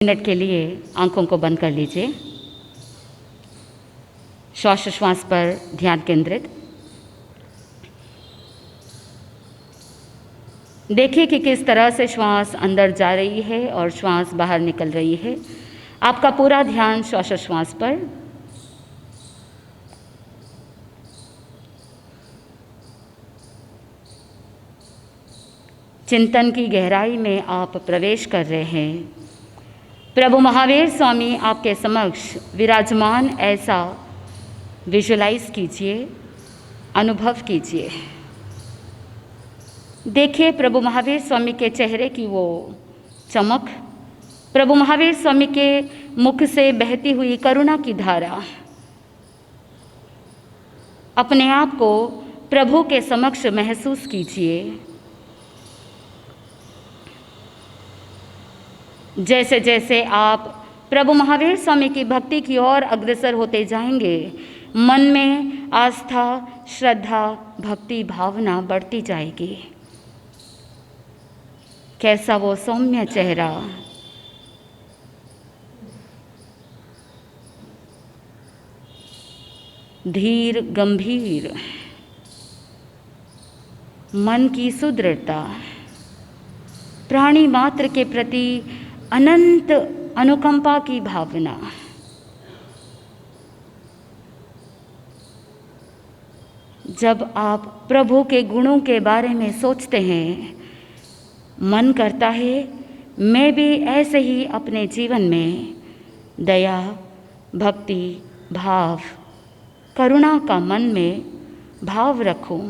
Minute के लिए आंखों को बंद कर लीजिए। श्वास पर ध्यान केंद्रित। देखिए कि किस तरह से श्वास अंदर जा रही है और श्वास बाहर निकल रही है। आपका पूरा ध्यान श्वास पर। चिंतन की गहराई में आप प्रवेश कर रहे हैं। प्रभु महावीर स्वामी आपके समक्ष विराजमान ऐसा विजुलाइज कीजिए, अनुभव कीजिए। देखिए प्रभु महावीर स्वामी के चेहरे की वो चमक, प्रभु महावीर स्वामी के मुख से बहती हुई करुणा की धारा। अपने आप को प्रभु के समक्ष महसूस कीजिए। जैसे जैसे आप प्रभु महावीर स्वामी की भक्ति की ओर अग्रसर होते जाएंगे, मन में आस्था, श्रद्धा, भक्ति भावना बढ़ती जाएगी। कैसा वो सौम्य चेहरा, धीर गंभीर, मन की सुदृढ़ता, प्राणी मात्र के प्रति अनंत अनुकंपा की भावना। जब आप प्रभु के गुणों के बारे में सोचते हैं, मन करता है मैं भी ऐसे ही अपने जीवन में दया, भक्ति, भाव, करुणा का मन में भाव रखूं।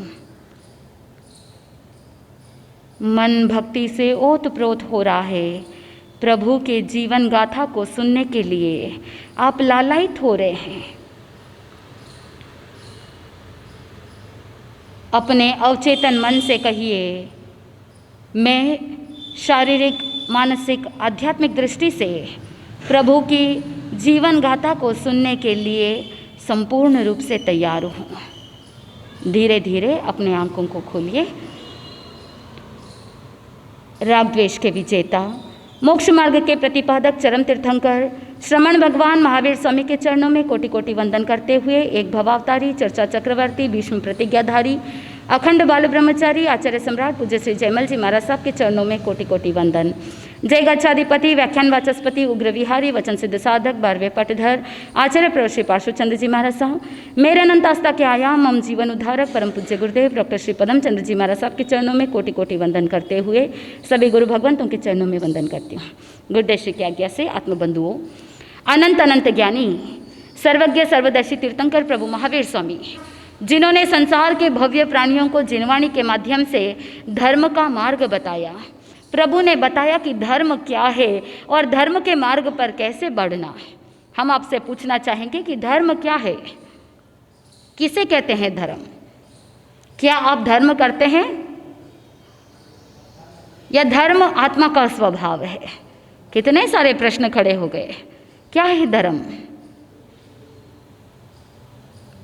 मन भक्ति से ओतप्रोत हो रहा है। प्रभु के जीवन गाथा को सुनने के लिए आप लालायित हो रहे हैं। अपने अवचेतन मन से कहिए, मैं शारीरिक, मानसिक, आध्यात्मिक दृष्टि से प्रभु की जीवन गाथा को सुनने के लिए संपूर्ण रूप से तैयार हूँ। धीरे धीरे अपने आंखों को खोलिए। राग द्वेष के विजेता, मोक्ष मार्ग के प्रतिपादक, चरम तीर्थंकर श्रमण भगवान महावीर स्वामी के चरणों में कोटि कोटि वंदन करते हुए एक भवावतारी, चर्चा चक्रवर्ती, भीष्म प्रतिज्ञाधारी, अखंड बाल ब्रह्मचारी, आचार्य सम्राट पूज्य श्री जयमल जी महाराज साहब के चरणों में कोटि कोटि वंदन। जय गच्छाधिपति, व्याख्यान वाचस्पति, उग्र विहारी, वचन सिद्ध साधक, 12वें पटधर, आचार्य प्रभु श्री पार्श्वचंद्र जी महाराज साहब, मेरे अनंत आस्था के आयाम, मम जीवन उद्धारक, परम पूज्य गुरुदेव डॉक्टर श्री पदम चंद्र जी महाराज साहब के चरणों में कोटि कोटि वंदन करते हुए सभी गुरु भगवंतों के चरणों में वंदन करती हूँ। गुरुदेव श्री की आज्ञा से आत्मबंधुओं, अनंत अनंत ज्ञानी, सर्वज्ञ सर्वदर्शी तीर्थंकर प्रभु महावीर स्वामी, जिन्होंने संसार के भव्य प्राणियों को जिनवाणी के माध्यम से धर्म का मार्ग बताया। प्रभु ने बताया कि धर्म क्या है और धर्म के मार्ग पर कैसे बढ़ना है। हम आपसे पूछना चाहेंगे कि धर्म क्या है, किसे कहते हैं धर्म? क्या आप धर्म करते हैं या धर्म आत्मा का स्वभाव है? कितने सारे प्रश्न खड़े हो गए। क्या है धर्म?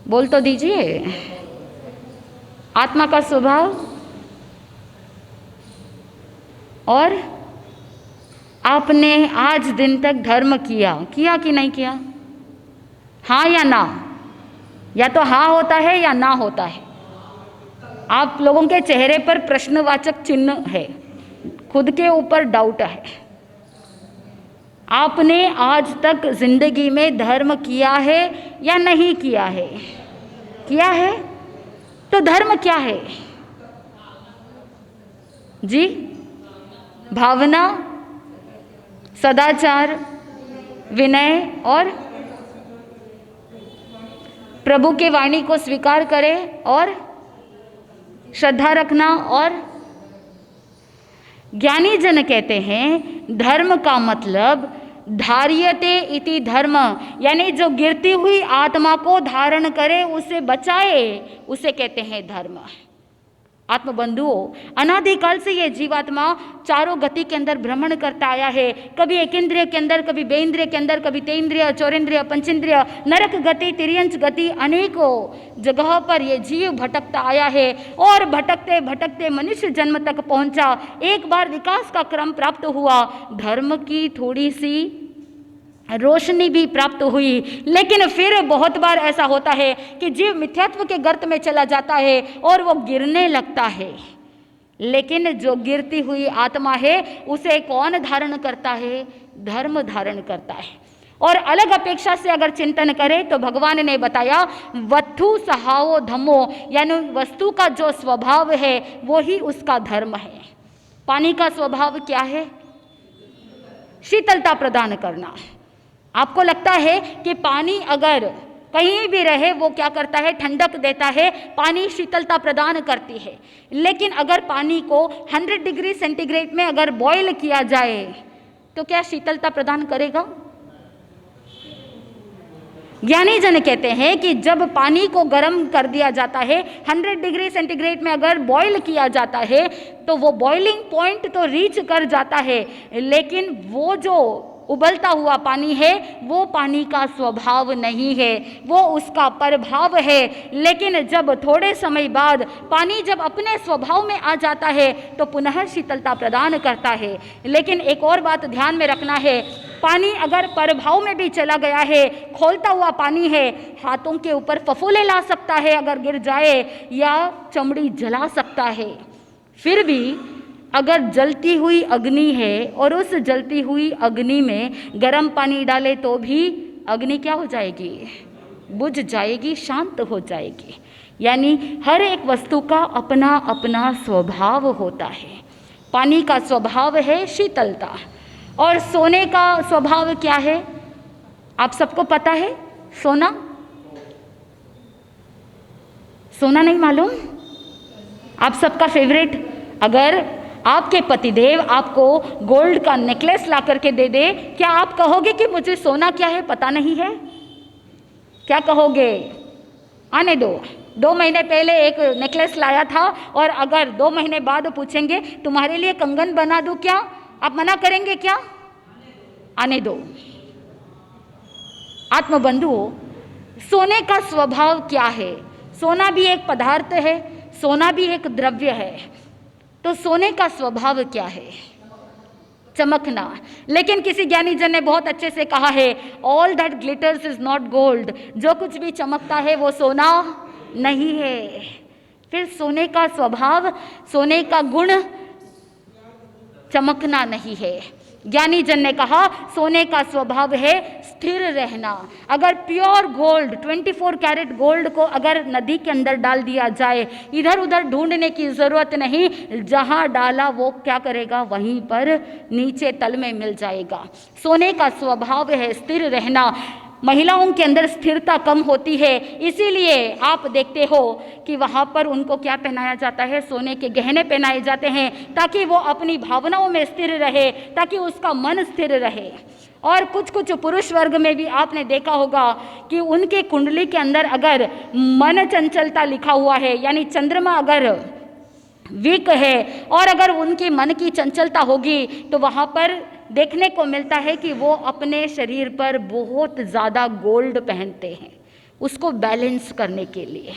बोल तो दीजिए। आत्मा का स्वभाव और आपने आज दिन तक धर्म किया कि नहीं किया? हाँ या ना? या तो हाँ होता है या ना होता है। आप लोगों के चेहरे पर प्रश्नवाचक चिन्ह है, खुद के ऊपर डाउट है। आपने आज तक जिंदगी में धर्म किया है या नहीं किया है? किया है तो धर्म क्या है जी? भावना, सदाचार, विनय और प्रभु के वाणी को स्वीकार करें और श्रद्धा रखना। और ज्ञानी जन कहते हैं धर्म का मतलब धार्यते इति धर्म, यानी जो गिरती हुई आत्मा को धारण करे, उसे बचाए, उसे कहते हैं धर्म। आत्मबंधुओं, अनादिकाल से ये जीवात्मा चारों गति के अंदर भ्रमण करता आया है। कभी एक इंद्रिय के अंदर, कभी बेइंद्रिय के अंदर, कभी तेइंद्रिय, चौरेंद्रिय, पंचेंद्रिय, नरक गति, तिर्यंच गति, अनेकों जगह पर ये जीव भटकता आया है और भटकते भटकते मनुष्य जन्म तक पहुंचा। एक बार विकास का क्रम प्राप्त हुआ, धर्म की थोड़ी सी रोशनी भी प्राप्त हुई, लेकिन फिर बहुत बार ऐसा होता है कि जीव मिथ्यात्व के गर्त में चला जाता है और वो गिरने लगता है। लेकिन जो गिरती हुई आत्मा है उसे कौन धारण करता है? धर्म धारण करता है। और अलग अपेक्षा से अगर चिंतन करें तो भगवान ने बताया वत्थु सहावो धम्मो, यानी वस्तु का जो स्वभाव है वो ही उसका धर्म है। पानी का स्वभाव क्या है? शीतलता प्रदान करना। आपको लगता है कि पानी अगर कहीं भी रहे वो क्या करता है? ठंडक देता है, पानी शीतलता प्रदान करती है। लेकिन अगर पानी को 100 डिग्री सेंटीग्रेड में अगर बॉयल किया जाए तो क्या शीतलता प्रदान करेगा? ज्ञानी जन कहते हैं कि जब पानी को गर्म कर दिया जाता है, 100 डिग्री सेंटीग्रेड में अगर बॉयल किया जाता है तो वो बॉइलिंग पॉइंट तो रीच कर जाता है, लेकिन वो जो उबलता हुआ पानी है वो पानी का स्वभाव नहीं है, वो उसका प्रभाव है। लेकिन जब थोड़े समय बाद पानी जब अपने स्वभाव में आ जाता है तो पुनः शीतलता प्रदान करता है। लेकिन एक और बात ध्यान में रखना है, पानी अगर प्रभाव में भी चला गया है, खौलता हुआ पानी है, हाथों के ऊपर फफूंदे ला सकता है अगर गिर जाए, या चमड़ी जला सकता है। फिर भी अगर जलती हुई अग्नि है और उस जलती हुई अग्नि में गर्म पानी डाले तो भी अग्नि क्या हो जाएगी? बुझ जाएगी, शांत हो जाएगी। यानी हर एक वस्तु का अपना अपना स्वभाव होता है। पानी का स्वभाव है शीतलता, और सोने का स्वभाव क्या है? आप सबको पता है? सोना नहीं मालूम? आप सबका फेवरेट, अगर आपके पतिदेव आपको गोल्ड का नेकलेस ला करके दे दे, क्या आप कहोगे कि मुझे सोना क्या है पता नहीं है? क्या कहोगे? आने दो, 2 महीने पहले एक नेकलेस लाया था और अगर 2 महीने बाद पूछेंगे तुम्हारे लिए कंगन बना दूं क्या, आप मना करेंगे क्या? आने दो। आत्मबंधुओं, सोने का स्वभाव क्या है? सोना भी एक पदार्थ है, सोना भी एक द्रव्य है। तो सोने का स्वभाव क्या है? चमकना। लेकिन किसी ज्ञानी जन ने बहुत अच्छे से कहा है, all that glitters is not gold, जो कुछ भी चमकता है वो सोना नहीं है। फिर सोने का स्वभाव, सोने का गुण चमकना नहीं है। ज्ञानी जन ने कहा सोने का स्वभाव है स्थिर रहना। अगर प्योर गोल्ड, 24 कैरेट गोल्ड को अगर नदी के अंदर डाल दिया जाए, इधर उधर ढूंढने की जरूरत नहीं, जहां डाला वो क्या करेगा? वहीं पर नीचे तल में मिल जाएगा। सोने का स्वभाव है स्थिर रहना। महिलाओं के अंदर स्थिरता कम होती है, इसीलिए आप देखते हो कि वहाँ पर उनको क्या पहनाया जाता है? सोने के गहने पहनाए जाते हैं, ताकि वो अपनी भावनाओं में स्थिर रहे, ताकि उसका मन स्थिर रहे। और कुछ कुछ पुरुष वर्ग में भी आपने देखा होगा कि उनके कुंडली के अंदर अगर मन चंचलता लिखा हुआ है, यानी चंद्रमा अगर वीक है और अगर उनके मन की चंचलता होगी तो वहाँ पर देखने को मिलता है कि वो अपने शरीर पर बहुत ज़्यादा गोल्ड पहनते हैं, उसको बैलेंस करने के लिए।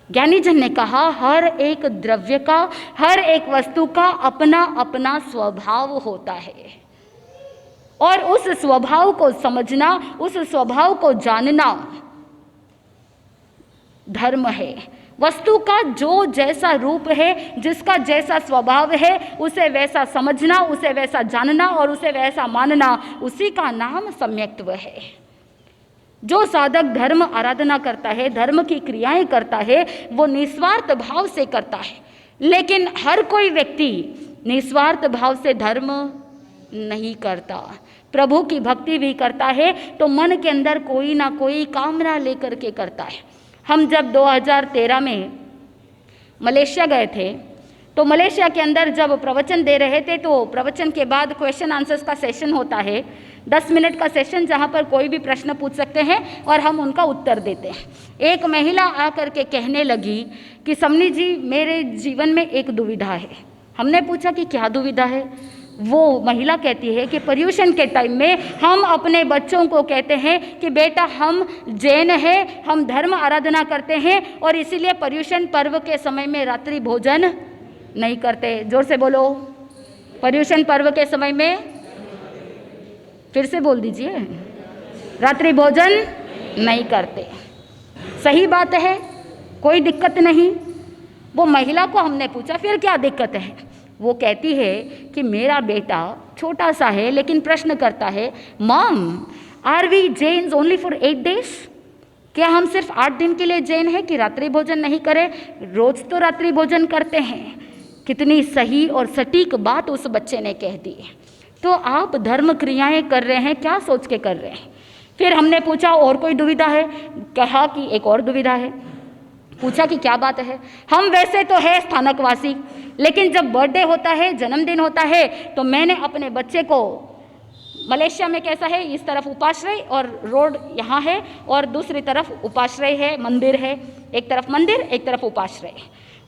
ज्ञानी जन ने कहा हर एक द्रव्य का, हर एक वस्तु का अपना अपना स्वभाव होता है, और उस स्वभाव को समझना, उस स्वभाव को जानना धर्म है। वस्तु का जो जैसा रूप है, जिसका जैसा स्वभाव है, उसे वैसा समझना, उसे वैसा जानना और उसे वैसा मानना, उसी का नाम सम्यक्त्व है। जो साधक धर्म आराधना करता है, धर्म की क्रियाएं करता है, वो निस्वार्थ भाव से करता है। लेकिन हर कोई व्यक्ति निस्वार्थ भाव से धर्म नहीं करता। प्रभु की भक्ति भी करता है तो मन के अंदर कोई ना कोई कामना लेकर के करता है। हम जब 2013 में मलेशिया गए थे तो मलेशिया के अंदर जब प्रवचन दे रहे थे तो प्रवचन के बाद क्वेश्चन आंसर्स का सेशन होता है, 10 मिनट का सेशन, जहाँ पर कोई भी प्रश्न पूछ सकते हैं और हम उनका उत्तर देते हैं। एक महिला आकर के कहने लगी कि समनी जी, मेरे जीवन में एक दुविधा है। हमने पूछा कि क्या दुविधा है? वो महिला कहती है कि पर्यूषण के टाइम में हम अपने बच्चों को कहते हैं कि बेटा हम जैन हैं, हम धर्म आराधना करते हैं और इसीलिए पर्यूषण पर्व के समय में रात्रि भोजन नहीं करते। जोर से बोलो, पर्यूषण पर्व के समय में, फिर से बोल दीजिए, रात्रि भोजन नहीं करते। सही बात है, कोई दिक्कत नहीं। वो महिला को हमने पूछा फिर क्या दिक्कत है? वो कहती है कि मेरा बेटा छोटा सा है लेकिन प्रश्न करता है, mom are we jeans only for 8 days? क्या हम सिर्फ 8 दिन के लिए जैन हैं कि रात्रि भोजन नहीं करें? रोज तो रात्रि भोजन करते हैं। कितनी सही और सटीक बात उस बच्चे ने कह दी। तो आप धर्म क्रियाएं कर रहे हैं, क्या सोच के कर रहे हैं? फिर हमने पूछा और कोई दुविधा है? कहा कि एक और दुविधा है। पूछा कि क्या बात है? हम वैसे तो है स्थानकवासी, लेकिन जब बर्थडे होता है, जन्मदिन होता है, तो मैंने अपने बच्चे को, मलेशिया में कैसा है, इस तरफ उपाश्रय और रोड यहाँ है और दूसरी तरफ उपाश्रय है, मंदिर है, एक तरफ मंदिर एक तरफ उपाश्रय।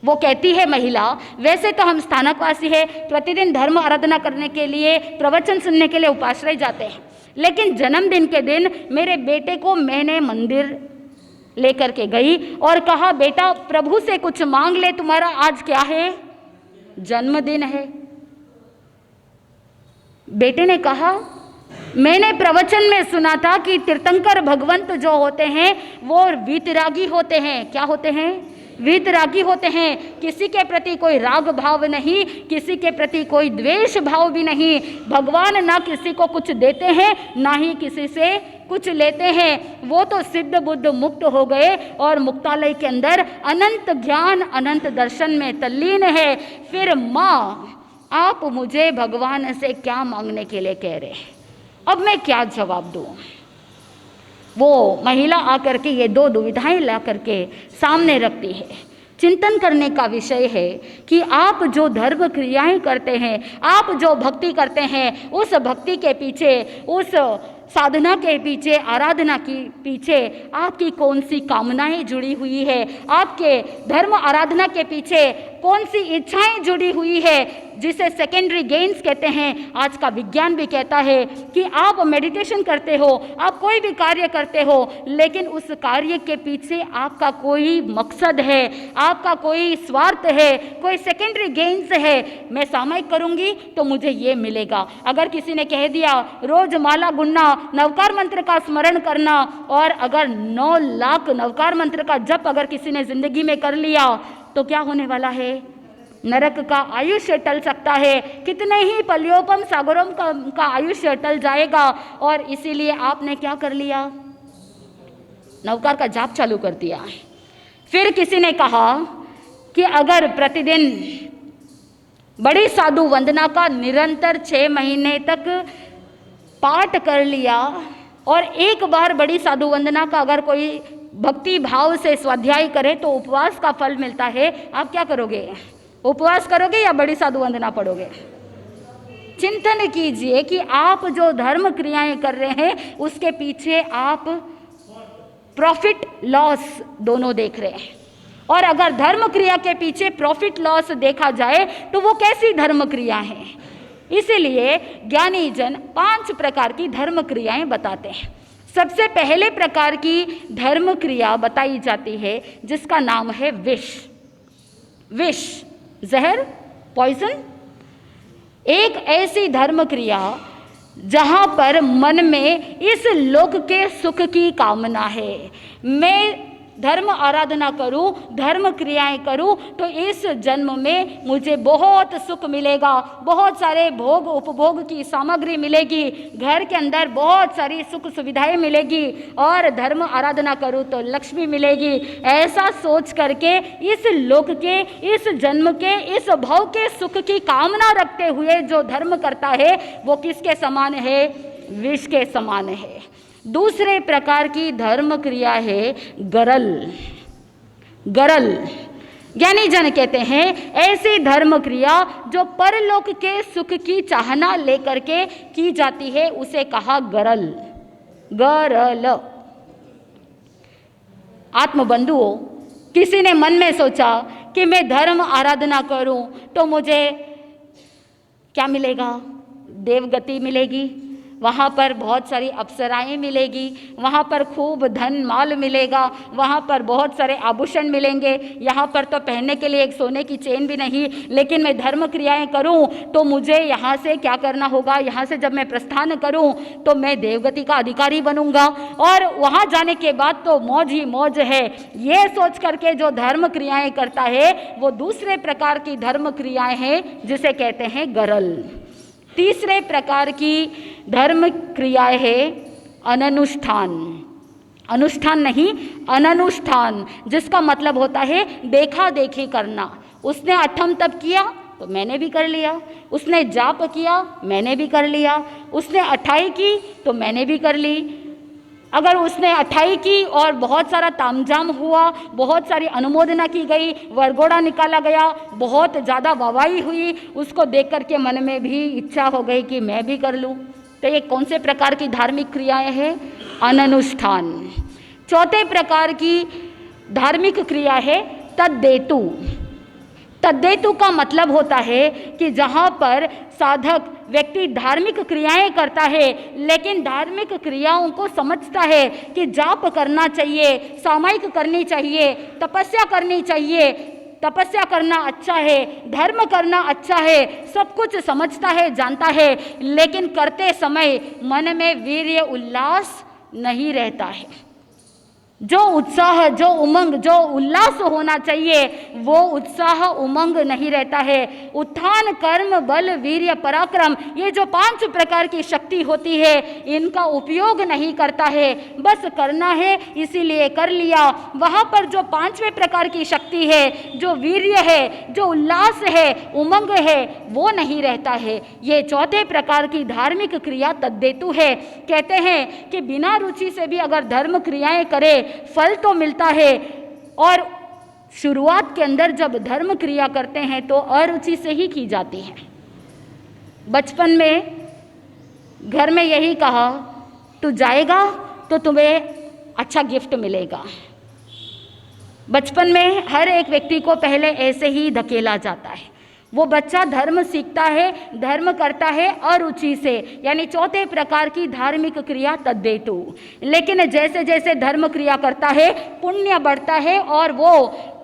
वो कहती है महिला, वैसे तो हम स्थानकवासी है, प्रतिदिन धर्म आराधना करने के लिए, प्रवचन सुनने के लिए उपाश्रय जाते हैं, लेकिन जन्मदिन के दिन मेरे बेटे को मैंने मंदिर लेकर के गई और कहा, बेटा प्रभु से कुछ मांग ले, तुम्हारा आज क्या है? जन्मदिन है। बेटे ने कहा, मैंने प्रवचन में सुना था कि तीर्थंकर भगवंत जो होते हैं वो वीतरागी होते हैं। क्या होते हैं? वीतरागी होते हैं। किसी के प्रति कोई राग भाव नहीं, किसी के प्रति कोई द्वेष भाव भी नहीं। भगवान ना किसी को कुछ देते हैं ना ही किसी से कुछ लेते हैं। वो तो सिद्ध बुद्ध मुक्त हो गए और मुक्तालय के अंदर अनंत ज्ञान अनंत दर्शन में तल्लीन है। फिर माँ, आप मुझे भगवान से क्या मांगने के लिए कह रहे हैं? अब मैं क्या जवाब दूँ? वो महिला आकर के ये 2 दुविधाएं ला करके सामने रखती है। चिंतन करने का विषय है कि आप जो धर्म क्रियाएं करते हैं, आप जो भक्ति करते हैं, उस भक्ति के पीछे, उस साधना के पीछे, आराधना के पीछे आपकी कौन सी कामनाएं जुड़ी हुई है? आपके धर्म आराधना के पीछे कौन सी इच्छाएं जुड़ी हुई है, जिसे सेकेंडरी गेन्स कहते हैं। आज का विज्ञान भी कहता है कि आप मेडिटेशन करते हो, आप कोई भी कार्य करते हो, लेकिन उस कार्य के पीछे आपका कोई मकसद है, आपका कोई स्वार्थ है, कोई सेकेंडरी गेन्स है। मैं सामयिक करूंगी तो मुझे ये मिलेगा। अगर किसी ने कह दिया रोज माला गुनना, नवकार मंत्र का स्मरण करना, और अगर 9 लाख नवकार मंत्र का जप अगर किसी ने जिंदगी में कर लिया तो क्या होने वाला है? नरक का आयुष्य टल सकता है। कितने ही पल्योपम सागरों का आयुष्य टल जाएगा। और इसीलिए आपने क्या कर लिया? नवकार का जाप चालू कर दिया। फिर किसी ने कहा कि अगर प्रतिदिन बड़ी साधु वंदना का निरंतर 6 महीने तक पाठ कर लिया और एक बार बड़ी साधु वंदना का अगर कोई भक्ति भाव से स्वाध्याय करे तो उपवास का फल मिलता है। आप क्या करोगे? उपवास करोगे या बड़ी साधु वंदना पढ़ोगे? चिंतन कीजिए कि आप जो धर्म क्रियाएं कर रहे हैं उसके पीछे आप प्रॉफिट लॉस दोनों देख रहे हैं। और अगर धर्म क्रिया के पीछे प्रॉफिट लॉस देखा जाए तो वो कैसी धर्म क्रिया है? इसीलिए ज्ञानी जन 5 प्रकार की धर्म क्रियाएं बताते हैं। सबसे पहले प्रकार की धर्म क्रिया बताई जाती है जिसका नाम है विष। विष, जहर, पॉइजन। एक ऐसी धर्म क्रिया जहां पर मन में इस लोक के सुख की कामना है। मैं धर्म आराधना करूं, धर्म क्रियाएं करूं तो इस जन्म में मुझे बहुत सुख मिलेगा, बहुत सारे भोग उपभोग की सामग्री मिलेगी, घर के अंदर बहुत सारी सुख सुविधाएं मिलेगी, और धर्म आराधना करूं तो लक्ष्मी मिलेगी। ऐसा सोच करके इस लोक के, इस जन्म के, इस भव के सुख की कामना रखते हुए जो धर्म करता है वो किसके समान है? विष के समान है। दूसरे प्रकार की धर्म क्रिया है गरल। गरल ज्ञानी जन कहते हैं ऐसी धर्म क्रिया जो परलोक के सुख की चाहना लेकर के की जाती है उसे कहा गरल। गरल। आत्मबंधुओं, किसी ने मन में सोचा कि मैं धर्म आराधना करूं तो मुझे क्या मिलेगा? देवगति मिलेगी, वहाँ पर बहुत सारी अप्सराएं मिलेगी, वहाँ पर खूब धन माल मिलेगा, वहाँ पर बहुत सारे आभूषण मिलेंगे, यहाँ पर तो पहनने के लिए एक सोने की चेन भी नहीं, लेकिन मैं धर्म क्रियाएं करूं तो मुझे यहाँ से क्या करना होगा? यहाँ से जब मैं प्रस्थान करूं तो मैं देवगति का अधिकारी बनूंगा और वहाँ जाने के बाद तो मौज ही मौज है। ये सोच करके जो धर्म क्रियाएं करता है वो दूसरे प्रकार की धर्म क्रियाएं हैं जिसे कहते हैं गरल। तीसरे प्रकार की धर्म क्रियाएं है अननुष्ठान। अनुष्ठान नहीं, अननुष्ठान, जिसका मतलब होता है देखा देखी करना। उसने अठम तप किया तो मैंने भी कर लिया, उसने जाप किया मैंने भी कर लिया, उसने अठाई की तो मैंने भी कर ली। अगर उसने अठाई की और बहुत सारा तामझाम हुआ, बहुत सारी अनुमोदना की गई, वरघोड़ा निकाला गया, बहुत ज़्यादा वाहवाही हुई, उसको देख करके मन में भी इच्छा हो गई कि मैं भी कर लूँ, तो ये कौन से प्रकार की धार्मिक क्रियाएं हैं? अननुष्ठान। चौथे प्रकार की धार्मिक क्रिया है तद्देतु। तद्देतु का मतलब होता है कि जहाँ पर साधक व्यक्ति धार्मिक क्रियाएं करता है लेकिन धार्मिक क्रियाओं को समझता है कि जाप करना चाहिए, सामायिक करनी चाहिए, तपस्या करनी चाहिए, तपस्या करना अच्छा है, धर्म करना अच्छा है, सब कुछ समझता है, जानता है, लेकिन करते समय मन में वीर्य उल्लास नहीं रहता है। जो उत्साह, जो उमंग, जो उल्लास होना चाहिए वो उत्साह उमंग नहीं रहता है। उत्थान, कर्म, बल, वीर्य, पराक्रम, ये जो 5 प्रकार की शक्ति होती है इनका उपयोग नहीं करता है, बस करना है इसीलिए कर लिया। वहाँ पर जो 5वें प्रकार की शक्ति है, जो वीर्य है, जो उल्लास है, उमंग है, वो नहीं रहता है। ये चौथे प्रकार की धार्मिक क्रिया तद्देतु है। कहते हैं कि बिना रुचि से भी अगर धर्म क्रियाएं करे फल तो मिलता है, और शुरुआत के अंदर जब धर्म क्रिया करते हैं तो अरुचि से ही की जाती है। बचपन में घर में यही कहा, तू जाएगा तो तुम्हें अच्छा गिफ्ट मिलेगा। बचपन में हर एक व्यक्ति को पहले ऐसे ही धकेला जाता है। वो बच्चा धर्म सीखता है, धर्म करता है अरुचि से, यानी चौथे प्रकार की धार्मिक क्रिया तद्देतु। लेकिन जैसे जैसे धर्म क्रिया करता है पुण्य बढ़ता है और वो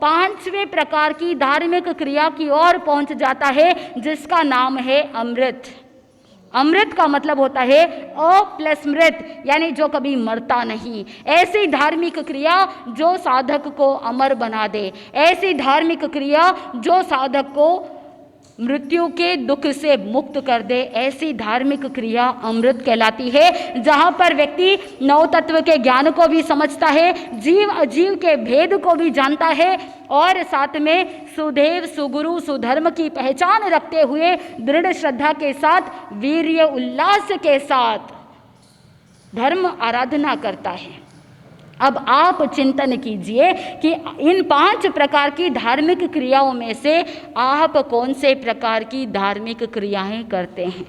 5वें प्रकार की धार्मिक क्रिया की ओर पहुंच जाता है जिसका नाम है अमृत। अमृत का मतलब होता है अ प्लस मृत, यानी जो कभी मरता नहीं। ऐसी धार्मिक क्रिया जो साधक को अमर बना दे, ऐसी धार्मिक क्रिया जो साधक को मृत्यु के दुख से मुक्त कर दे, ऐसी धार्मिक क्रिया अमृत कहलाती है। जहाँ पर व्यक्ति नौ तत्व के ज्ञान को भी समझता है, जीव अजीव के भेद को भी जानता है, और साथ में सुदेव, सुगुरु, सुधर्म की पहचान रखते हुए दृढ़ श्रद्धा के साथ, वीर्य उल्लास के साथ धर्म आराधना करता है। अब आप चिंतन कीजिए कि इन 5 प्रकार की धार्मिक क्रियाओं में से आप कौन से प्रकार की धार्मिक क्रियाएं करते हैं?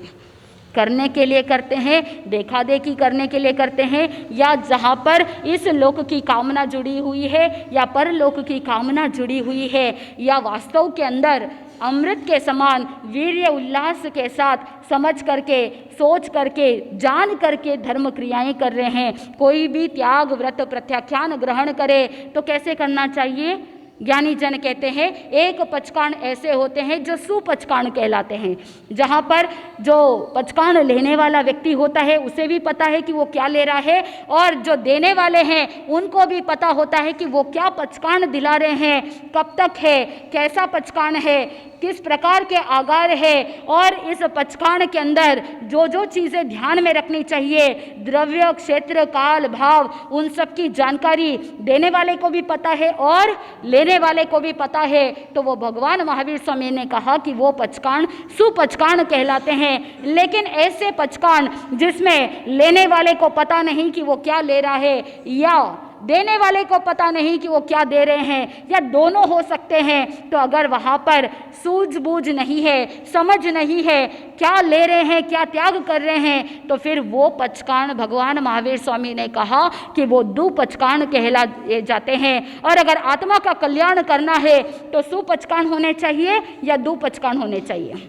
करने के लिए करते हैं, देखा देखी करने के लिए करते हैं, या जहाँ पर इस लोक की कामना जुड़ी हुई है या परलोक की कामना जुड़ी हुई है, या वास्तव के अंदर अमृत के समान वीर्य उल्लास के साथ समझ करके, सोच करके, जान करके धर्म क्रियाएं कर रहे हैं। कोई भी त्याग, व्रत, प्रत्याख्यान ग्रहण करे तो कैसे करना चाहिए? ज्ञानी जन कहते हैं एक पचकान ऐसे होते हैं जो सुपचकान कहलाते हैं, जहाँ पर जो पचकान लेने वाला व्यक्ति होता है उसे भी पता है कि वो क्या ले रहा है, और जो देने वाले हैं उनको भी पता होता है कि वो क्या पचकान दिला रहे हैं, कब तक है, कैसा पचकान है, किस प्रकार के आगार है, और इस पचकान के अंदर जो जो चीज़ें ध्यान में रखनी चाहिए, द्रव्य, क्षेत्र, काल, भाव, उन सब की जानकारी देने वाले को भी पता है और लेने वाले को भी पता है। तो वो भगवान महावीर स्वामी ने कहा कि वो पचकान सुपचकान कहलाते हैं। लेकिन ऐसे पचकान जिसमें लेने वाले को पता नहीं कि वो क्या ले रहा है, या देने वाले को पता नहीं कि वो क्या दे रहे हैं, या दोनों हो सकते हैं। तो अगर वहाँ पर सूझबूझ नहीं है, समझ नहीं है, क्या ले रहे हैं, क्या त्याग कर रहे हैं, तो फिर वो पचकाण भगवान महावीर स्वामी ने कहा कि वो दुपचकाण कहला जाते हैं। और अगर आत्मा का कल्याण करना है तो सुपचकाण होने चाहिए या दुपचकाण होने चाहिए?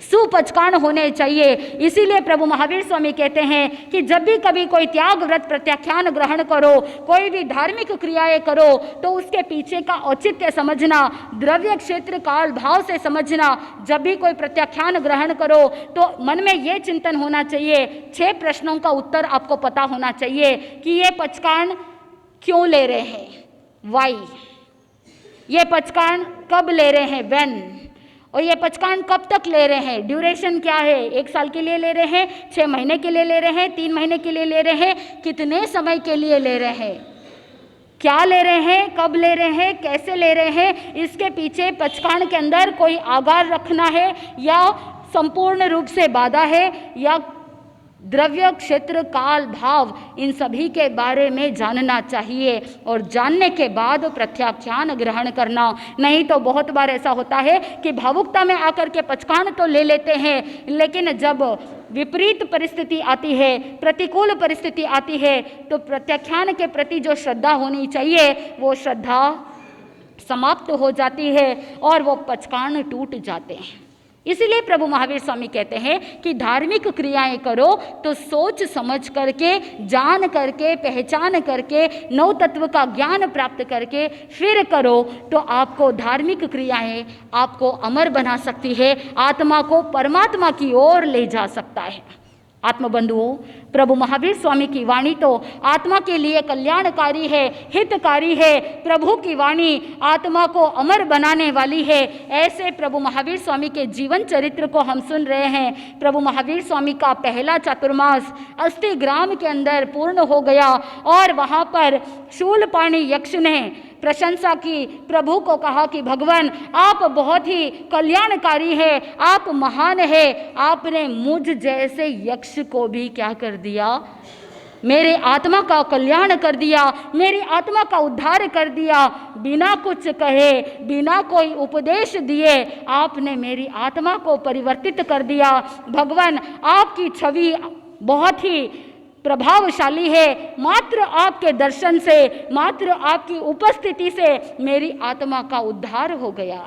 सुपचकाण होने चाहिए। इसीलिए प्रभु महावीर स्वामी कहते हैं कि जब भी कभी कोई त्याग व्रत प्रत्याख्यान ग्रहण करो, कोई भी धार्मिक क्रियाएं करो, तो उसके पीछे का औचित्य समझना, द्रव्य क्षेत्र काल भाव से समझना। जब भी कोई प्रत्याख्यान ग्रहण करो तो मन में ये चिंतन होना चाहिए, 6 प्रश्नों का उत्तर आपको पता होना चाहिए कि ये पचकाण क्यों ले रहे हैं, वाई, ये पचकाण कब ले रहे हैं, व्हेन, और ये पचकाण कब तक ले रहे हैं, ड्यूरेशन क्या है, 1 साल के लिए ले रहे हैं, 6 महीने के लिए ले रहे हैं, 3 महीने के लिए ले रहे हैं, कितने समय के लिए ले रहे हैं, क्या ले रहे हैं, कब ले रहे हैं, कैसे ले रहे हैं। इसके पीछे पचकाण के अंदर कोई आगार रखना है या संपूर्ण रूप से बाधा है, या द्रव्य क्षेत्र काल भाव, इन सभी के बारे में जानना चाहिए और जानने के बाद प्रत्याख्यान ग्रहण करना। नहीं तो बहुत बार ऐसा होता है कि भावुकता में आकर के पचकाण तो ले लेते हैं, लेकिन जब विपरीत परिस्थिति आती है, प्रतिकूल परिस्थिति आती है, तो प्रत्याख्यान के प्रति जो श्रद्धा होनी चाहिए वो श्रद्धा समाप्त हो जाती है और वो पचकाण टूट जाते हैं। इसलिए प्रभु महावीर स्वामी कहते हैं कि धार्मिक क्रियाएं करो तो सोच समझ करके, जान करके, पहचान करके, नौ तत्व का ज्ञान प्राप्त करके फिर करो, तो आपको धार्मिक क्रियाएं आपको अमर बना सकती है, आत्मा को परमात्मा की ओर ले जा सकता है। आत्मबंधुओं, प्रभु महावीर स्वामी की वाणी तो आत्मा के लिए कल्याणकारी है, हितकारी है। प्रभु की वाणी आत्मा को अमर बनाने वाली है। ऐसे प्रभु महावीर स्वामी के जीवन चरित्र को हम सुन रहे हैं। प्रभु महावीर स्वामी का पहला चातुर्मास अस्थि ग्राम के अंदर पूर्ण हो गया और वहाँ पर शूलपाणी यक्ष ने प्रशंसा की, प्रभु को कहा कि भगवान आप बहुत ही कल्याणकारी है, आप महान है, आपने मुझ जैसे यक्ष को भी क्या कर दिया, मेरे आत्मा का कल्याण कर दिया, मेरी आत्मा का उद्धार कर दिया। बिना कुछ कहे, बिना कोई उपदेश दिए आपने मेरी आत्मा को परिवर्तित कर दिया। भगवान आपकी छवि बहुत ही प्रभावशाली है। मात्र आपके दर्शन से, मात्र आपकी उपस्थिति से मेरी आत्मा का उद्धार हो गया।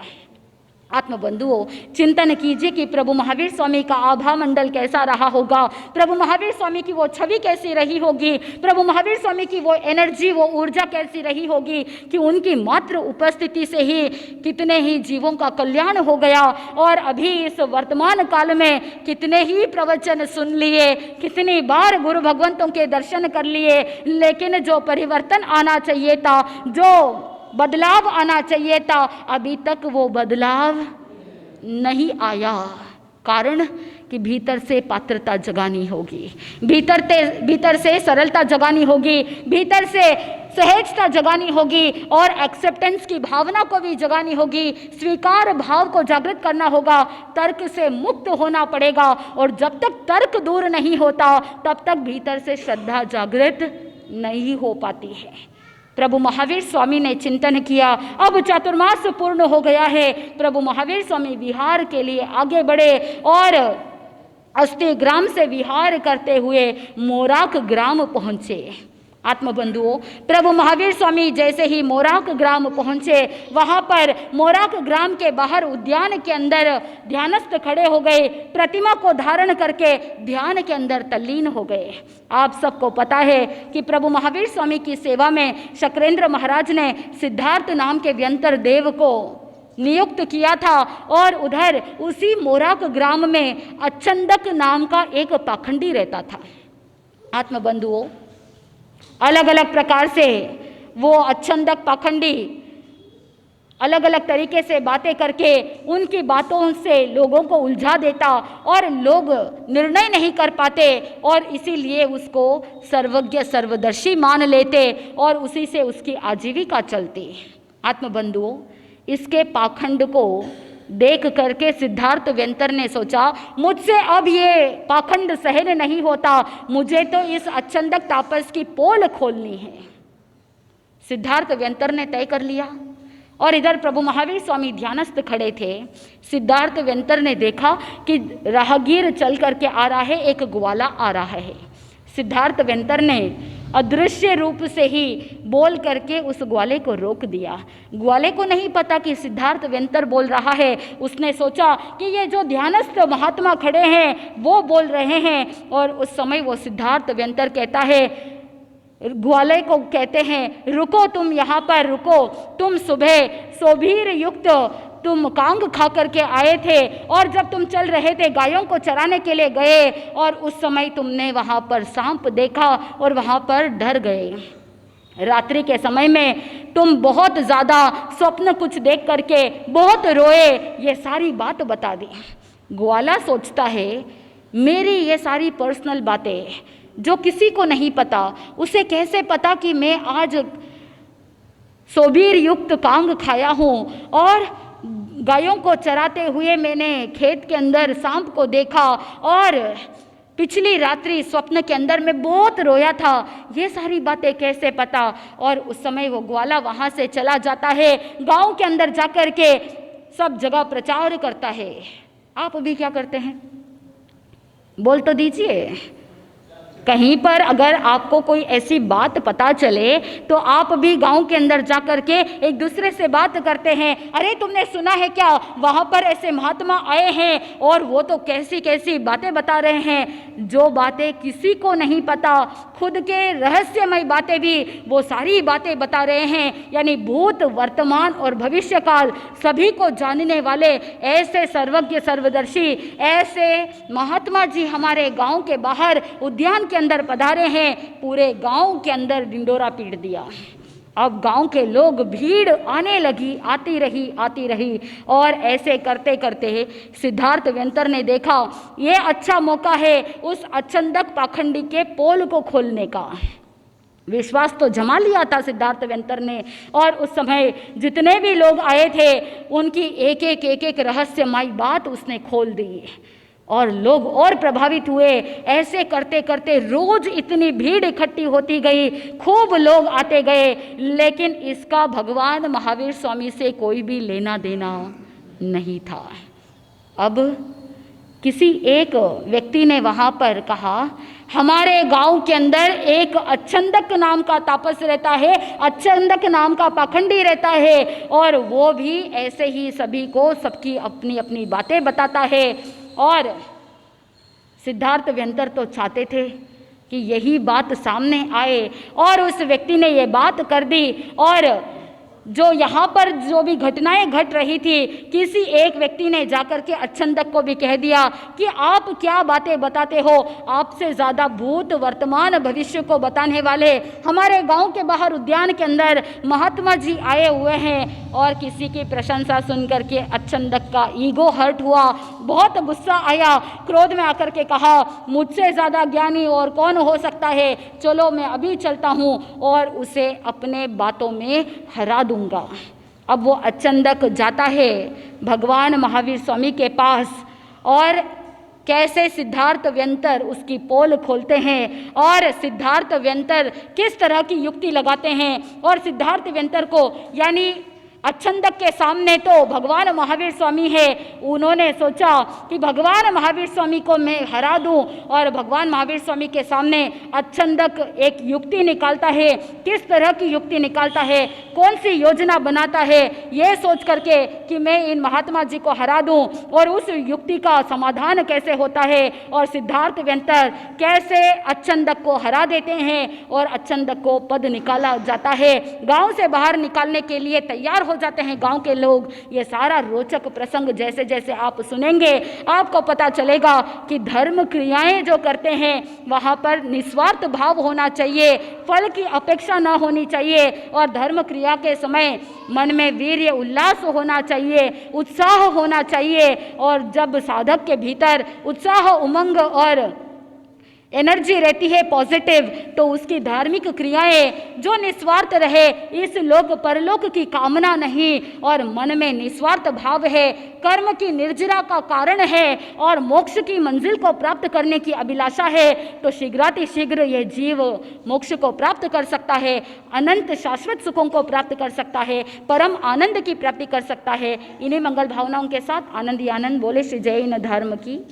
आत्मबंधुओं, चिंतन कीजिए कि प्रभु महावीर स्वामी का आभा मंडल कैसा रहा होगा, प्रभु महावीर स्वामी की वो छवि कैसी रही होगी, प्रभु महावीर स्वामी की वो एनर्जी, वो ऊर्जा कैसी रही होगी कि उनकी मात्र उपस्थिति से ही कितने ही जीवों का कल्याण हो गया। और अभी इस वर्तमान काल में कितने ही प्रवचन सुन लिए, कितनी बार गुरु भगवंतों के दर्शन कर लिए, लेकिन जो परिवर्तन आना चाहिए था, जो बदलाव आना चाहिए था, अभी तक वो बदलाव नहीं आया। कारण कि भीतर से पात्रता जगानी होगी, भीतर से सरलता जगानी होगी, भीतर से सहजता जगानी होगी और एक्सेप्टेंस की भावना को भी जगानी होगी, स्वीकार भाव को जागृत करना होगा, तर्क से मुक्त होना पड़ेगा। और जब तक तर्क दूर नहीं होता तब तक भीतर से श्रद्धा जागृत नहीं हो पाती है। प्रभु महावीर स्वामी ने चिंतन किया, अब चातुर्मास पूर्ण हो गया है। प्रभु महावीर स्वामी विहार के लिए आगे बढ़े और अस्थि ग्राम से विहार करते हुए मोराक ग्राम पहुँचे। आत्मबंधुओं, प्रभु महावीर स्वामी जैसे ही मोराक ग्राम पहुँचे, वहाँ पर मोराक ग्राम के बाहर उद्यान के अंदर ध्यानस्थ खड़े हो गए, प्रतिमा को धारण करके ध्यान के अंदर तल्लीन हो गए। आप सबको पता है कि प्रभु महावीर स्वामी की सेवा में शक्रेंद्र महाराज ने सिद्धार्थ नाम के व्यंतर देव को नियुक्त किया था और उधर उसी मोराक ग्राम में अच्छंदक नाम का एक पाखंडी रहता था। आत्मबंधुओं, अलग अलग प्रकार से वो अच्छंदक पाखंडी अलग अलग तरीके से बातें करके उनकी बातों से लोगों को उलझा देता और लोग निर्णय नहीं कर पाते और इसीलिए उसको सर्वज्ञ सर्वदर्शी मान लेते और उसी से उसकी आजीविका चलती। आत्मबंधुओं, इसके पाखंड को देख करके सिद्धार्थ व्यंतर ने सोचा, मुझसे अब ये पाखंड सहन नहीं होता, मुझे तो इस अच्छंदक तापस की पोल खोलनी है। सिद्धार्थ व्यंतर ने तय कर लिया। और इधर प्रभु महावीर स्वामी ध्यानस्थ खड़े थे। सिद्धार्थ व्यंतर ने देखा कि राहगीर चल करके आ रहा है, एक ग्वाला आ रहा है। सिद्धार्थ व्यंतर ने अदृश्य रूप से ही बोल करके उस ग्वाले को रोक दिया। ग्वाले को नहीं पता कि सिद्धार्थ व्यंतर बोल रहा है। उसने सोचा कि ये जो ध्यानस्थ महात्मा खड़े हैं वो बोल रहे हैं। और उस समय वो सिद्धार्थ व्यंतर कहता है, ग्वाले को कहते हैं, रुको तुम यहाँ पर रुको, तुम सुबह सोभीर युक्त तुम कांग खा करके आए थे और जब तुम चल रहे थे गायों को चराने के लिए गए और उस समय तुमने वहाँ पर सांप देखा और वहाँ पर डर गए। रात्रि के समय में तुम बहुत ज़्यादा स्वप्न कुछ देख करके बहुत रोए। ये सारी बात बता दी। ग्वाला सोचता है, मेरी ये सारी पर्सनल बातें जो किसी को नहीं पता, उसे कैसे पता कि मैं आज सोबीर युक्त कांग खाया हूँ और गायों को चराते हुए मैंने खेत के अंदर सांप को देखा और पिछली रात्रि स्वप्न के अंदर मैं बहुत रोया था। ये सारी बातें कैसे पता? और उस समय वो ग्वाला वहाँ से चला जाता है, गांव के अंदर जाकर के सब जगह प्रचार करता है। आप भी क्या करते हैं? बोल तो दीजिए। कहीं पर अगर आपको कोई ऐसी बात पता चले तो आप भी गांव के अंदर जा कर के एक दूसरे से बात करते हैं, अरे तुमने सुना है क्या, वहाँ पर ऐसे महात्मा आए हैं और वो तो कैसी कैसी बातें बता रहे हैं। जो बातें किसी को नहीं पता, खुद के रहस्यमय बातें भी वो सारी बातें बता रहे हैं। यानी भूत, वर्तमान और भविष्य काल सभी को जानने वाले ऐसे सर्वज्ञ सर्वदर्शी ऐसे महात्मा जी हमारे गांव के बाहर उद्यान के अंदर पधारे हैं। पूरे गांव के अंदर ढिंडोरा पीट दिया। अब गांव के लोग, भीड़ आने लगी, आती रही और ऐसे करते करते सिद्धार्थ व्यंतर ने देखा ये अच्छा मौका है उस अचंदक पाखंडी के पोल को खोलने का। विश्वास तो जमा लिया था सिद्धार्थ व्यंतर ने और उस समय जितने भी लोग आए थे उनकी एक एक रहस्यमयी बात उसने खोल दी और लोग और प्रभावित हुए। ऐसे करते करते रोज इतनी भीड़ इकट्ठी होती गई, खूब लोग आते गए, लेकिन इसका भगवान महावीर स्वामी से कोई भी लेना देना नहीं था। अब किसी एक व्यक्ति ने वहाँ पर कहा, हमारे गांव के अंदर एक अच्छंदक नाम का तापस रहता है, अच्छंदक नाम का पाखंडी रहता है और वो भी ऐसे ही सभी को सबकी अपनी अपनी बातें बताता है। और सिद्धार्थ व्यंतर तो चाहते थे कि यही बात सामने आए और उस व्यक्ति ने ये बात कर दी। और जो यहाँ पर जो भी घटनाएं घट रही थी, किसी एक व्यक्ति ने जाकर के अच्छंदक को भी कह दिया कि आप क्या बातें बताते हो, आपसे ज़्यादा भूत, वर्तमान, भविष्य को बताने वाले हमारे गांव के बाहर उद्यान के अंदर महात्मा जी आए हुए हैं। और किसी की प्रशंसा सुन करके अच्छंदक का ईगो हर्ट हुआ, बहुत गुस्सा आया, क्रोध में आकर के कहा, मुझसे ज़्यादा ज्ञानी और कौन हो सकता है, चलो मैं अभी चलता हूँ और उसे अपने बातों में हरा दूंगा। अब वो अच्छंदक जाता है भगवान महावीर स्वामी के पास और कैसे सिद्धार्थ व्यंतर उसकी पोल खोलते हैं और सिद्धार्थ व्यंतर किस तरह की युक्ति लगाते हैं। और सिद्धार्थ व्यंतर को यानी अच्छंदक के सामने तो भगवान महावीर स्वामी है, उन्होंने सोचा कि भगवान महावीर स्वामी को मैं हरा दूं और भगवान महावीर स्वामी के सामने अच्छंदक एक युक्ति निकालता है। किस तरह की युक्ति निकालता है, कौन सी योजना बनाता है, ये सोच करके कि मैं इन महात्मा जी को हरा दूं और उस युक्ति का समाधान कैसे होता है और सिद्धार्थ व्यंतर कैसे अच्छंदक को हरा देते हैं और अच्छंदक को पद निकाला जाता है, गाँव से बाहर निकालने के लिए तैयार हो जाते हैं गांव के लोग। ये सारा रोचक प्रसंग जैसे जैसे आप सुनेंगे आपको पता चलेगा कि धर्म क्रियाएं जो करते हैं वहां पर निस्वार्थ भाव होना चाहिए, फल की अपेक्षा ना होनी चाहिए और धर्म क्रिया के समय मन में वीर्य उल्लास होना चाहिए, उत्साह होना चाहिए। और जब साधक के भीतर उत्साह, उमंग और एनर्जी रहती है पॉजिटिव, तो उसकी धार्मिक क्रियाएं जो निस्वार्थ रहे, इस लोक परलोक की कामना नहीं और मन में निस्वार्थ भाव है, कर्म की निर्जरा का कारण है और मोक्ष की मंजिल को प्राप्त करने की अभिलाषा है, तो शीघ्रातिशीघ्र यह जीव मोक्ष को प्राप्त कर सकता है, अनंत शाश्वत सुखों को प्राप्त कर सकता है, परम आनंद की प्राप्ति कर सकता है। इन्हीं मंगल भावनाओं के साथ आनंद ही आनंद बोले श्री जैन धर्म की।